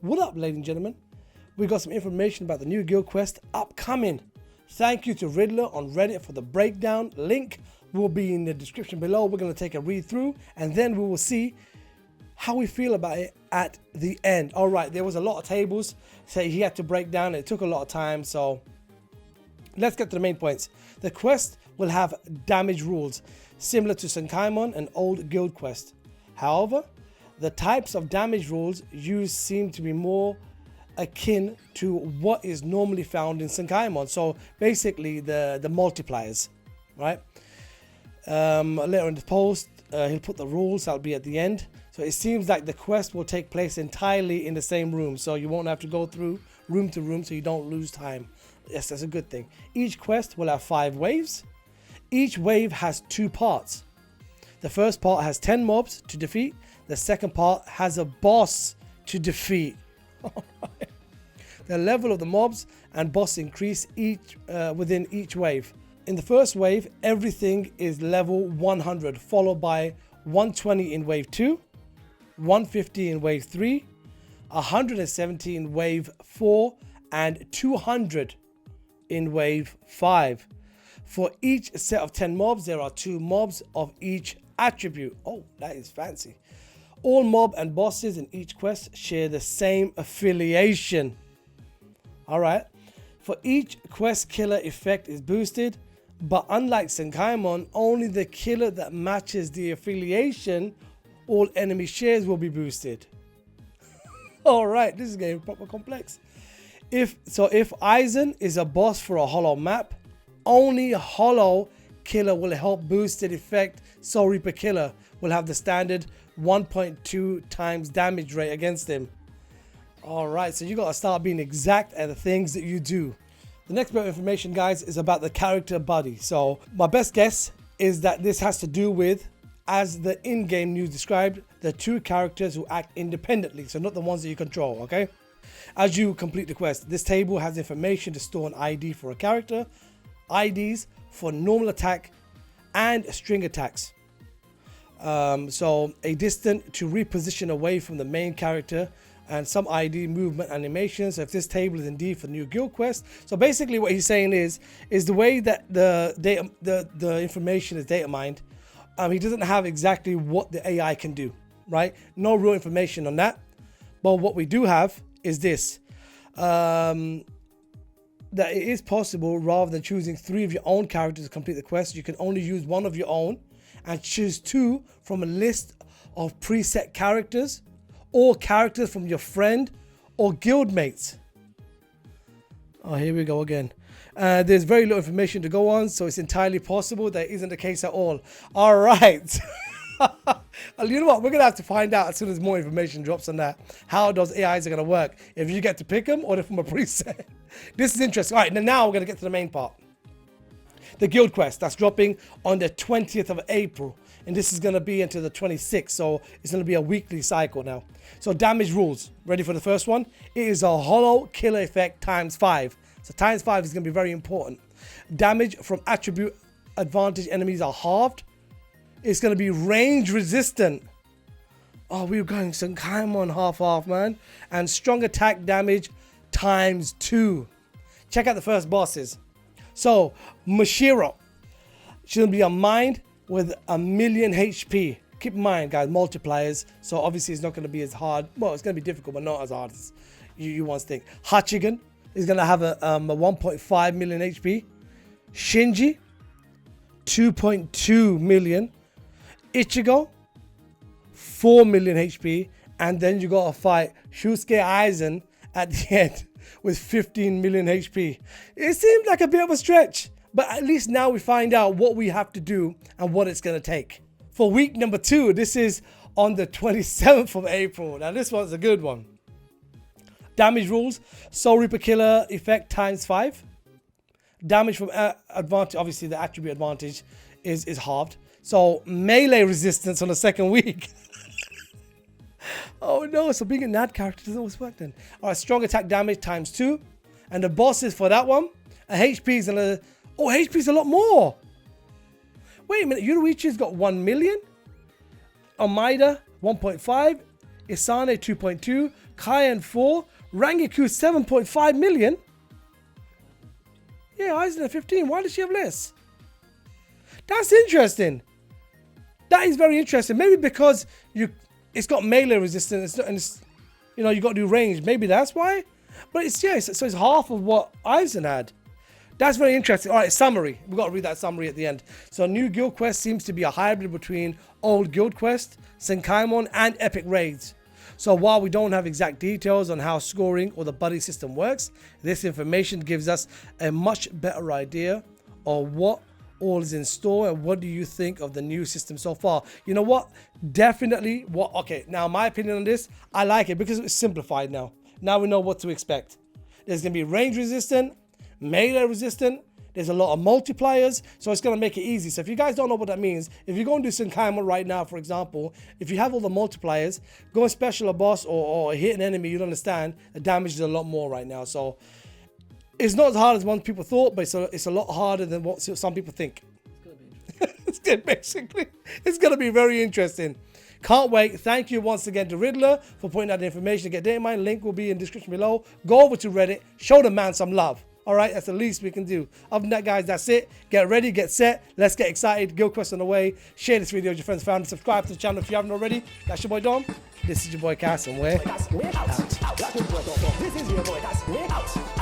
What up, ladies and gentlemen? We got some information about the new guild quest upcoming. Thank you to Riddler on Reddit for the breakdown. Link will be in the description below. We're going to take a read through and then we will see how we feel about it at the end. All right, there was a lot of tables, so he had to break down. It took a lot of time, so let's get to the main points. The quest will have damage rules similar to Senkaimon and old guild quest. However, the types of damage rules used seem to be more akin to what is normally found in Senkaimon. So basically the multipliers, right? Later in the post, he'll put the rules. That'll be at the end. So it seems like the quest will take place entirely in the same room, so you won't have to go through room to room, so you don't lose time. Yes, that's a good thing. Each quest will have 5 waves. Each wave has 2 parts. The first part has 10 mobs to defeat. The second part has a boss to defeat. The level of the mobs and boss increase within each wave. In the first wave, everything is level 100, followed by 120 in wave 2, 150 in wave 3, 170 in wave 4, and 200 in wave 5. For each set of 10 mobs, there are 2 mobs of each attribute. Oh, that is fancy. All mob and bosses in each quest share the same affiliation. Alright. For each quest, killer effect is boosted, but unlike Senkaimon, only the killer that matches the affiliation all enemy shares will be boosted. Alright, this is getting proper complex. If Aizen is a boss for a hollow map, only hollow killer will help boosted effect. Soul Reaper killer will have the standard 1.2 times damage rate against him. Alright, so you gotta start being exact at the things that you do. The next bit of information, guys, is about the character body. So my best guess is that this has to do with, as the in-game news described, the 2 characters who act independently, so not the ones that you control, okay? As you complete the quest, this table has information to store an ID for a character, IDs for normal attack and string attacks. So a distant to reposition away from the main character, and some ID movement animations. So if this table is indeed for the new guild quest. So basically what he's saying is the way that the information is data mined, he doesn't have exactly what the AI can do, right? No real information on that. But what we do have is this, that it is possible, rather than choosing 3 of your own characters to complete the quest, you can only use 1 of your own and choose 2 from a list of preset characters, or characters from your friend or guildmates. Oh, here we go again. There's very little information to go on, so it's entirely possible that isn't the case at all. All right. You know what? We're going to have to find out as soon as more information drops on that, how those AIs are going to work. If you get to pick them or they're from a preset. This is interesting. All right, now we're going to get to the main part. The guild quest, that's dropping on the 20th of April. And this is going to be until the 26th, so it's going to be a weekly cycle now. So damage rules. Ready for the first one? It is a hollow killer effect times 5. So times 5 is going to be very important. Damage from attribute advantage enemies are halved. It's going to be range resistant. Oh, we're going Senkaimon half, man. And strong attack damage times 2. Check out the first bosses. So, Mashiro. She's going to be a mind with 1,000,000 HP. Keep in mind, guys, multipliers. So obviously it's not going to be as hard. Well, it's going to be difficult, but not as hard as you once think. Hachigan is going to have a 1.5 million HP. Shinji, 2.2 million. Ichigo, 4 million HP. And then you got to fight Shusuke Aizen at the end with 15 million HP. It seemed like a bit of a stretch. But at least now we find out what we have to do and what it's going to take. For week number 2, this is on the 27th of April. Now this one's a good one. Damage rules. Soul Reaper killer effect times 5. Damage from advantage, obviously the attribute advantage is halved. So melee resistance on the second week. Oh no, so being a NAD character doesn't always work then. Alright, strong attack damage times 2. And the bosses for that one, a HP is going to... Oh, HP's a lot more. Wait a minute. Yoruichi's got 1 million. Almeida, 1.5. Isane, 2.2. Cayenne 4, Rangiku 7.5 million. Yeah, Aizen at 15. Why does she have less? That's interesting. That is very interesting. Maybe because it's got melee resistance, and it's, you know, you got to do range. Maybe that's why. But it's, yeah, so it's half of what Aizen had. That's very interesting. All right, summary. We've got to read that summary at the end. So new guild quest seems to be a hybrid between old guild quest, Senkaimon, and epic raids. So while we don't have exact details on how scoring or the buddy system works, this information gives us a much better idea of what all is in store. And what do you think of the new system so far? You know what? Definitely okay, now my opinion on this, I like it because it's simplified now. Now we know what to expect. There's going to be range resistant, melee resistant. There's a lot of multipliers, so it's going to make it easy. So if you guys don't know what that means, if you're going to do Senkaimon right now, for example, if you have all the multipliers, go and special a boss or hit an enemy, you'll understand the damage is a lot more right now. So it's not as hard as most people thought, but it's a lot harder than what some people think. It's good, basically. It's going to be very interesting. Can't wait. Thank you once again to Riddler for putting out the information to get data mine. Link will be in the description below. Go over to Reddit. Show the man some love. All right, that's the least we can do. Other than that, guys, that's it. Get ready, get set. Let's get excited. Guild Quest on the way. Share this video with your friends, family. Subscribe to the channel if you haven't already. That's your boy Dom. This is your boy Cass, and we're out. This is your boy Cass. We're out.